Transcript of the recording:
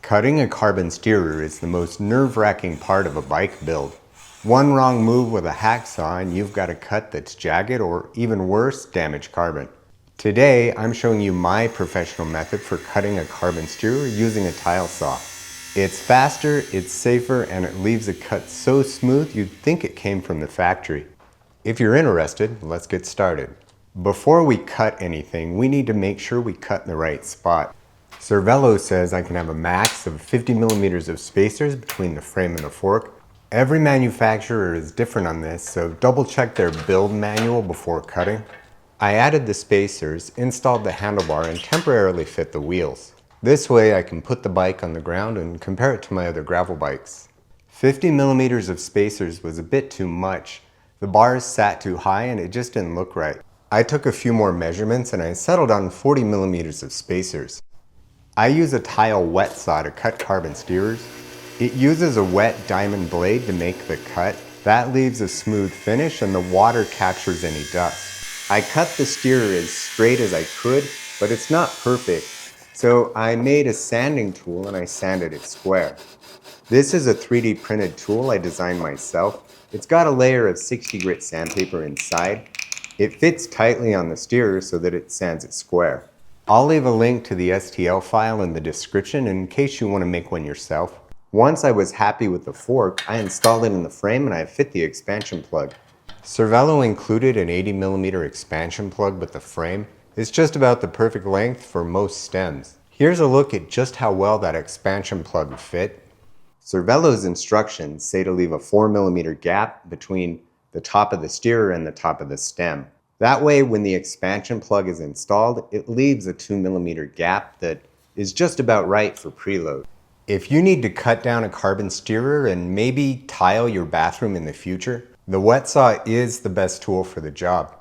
Cutting a carbon steerer is the most nerve-wracking part of a bike build. One wrong move with a hacksaw and you've got a cut that's jagged or, even worse, damaged carbon. Today, I'm showing you my professional method for cutting a carbon steerer using a tile saw. It's faster, it's safer, and it leaves a cut so smooth you'd think it came from the factory. If you're interested, let's get started. Before we cut anything, we need to make sure we cut in the right spot. Cervelo says I can have a max of 50 millimeters of spacers between the frame and the fork. Every manufacturer is different on this, so double check their build manual before cutting. I added the spacers, installed the handlebar, and temporarily fit the wheels. This way I can put the bike on the ground and compare it to my other gravel bikes. 50 millimeters of spacers was a bit too much. The bars sat too high and it just didn't look right. I took a few more measurements and I settled on 40 millimeters of spacers. I use a tile wet saw to cut carbon steerers. It uses a wet diamond blade to make the cut. That leaves a smooth finish and the water captures any dust. I cut the steerer as straight as I could, but it's not perfect. So I made a sanding tool and I sanded it square. This is a 3D printed tool I designed myself. It's got a layer of 60 grit sandpaper inside. It fits tightly on the steerer so that it sands it square. I'll leave a link to the STL file in the description in case you want to make one yourself. Once I was happy with the fork, I installed it in the frame and I fit the expansion plug. Cervelo included an 80 millimeter expansion plug with the frame. It's just about the perfect length for most stems. Here's a look at just how well that expansion plug fit. Cervelo's instructions say to leave a 4 millimeter gap between the top of the steerer and the top of the stem. That way, when the expansion plug is installed, it leaves a 2 millimeter gap that is just about right for preload. If you need to cut down a carbon steerer and maybe tile your bathroom in the future, the wet saw is the best tool for the job.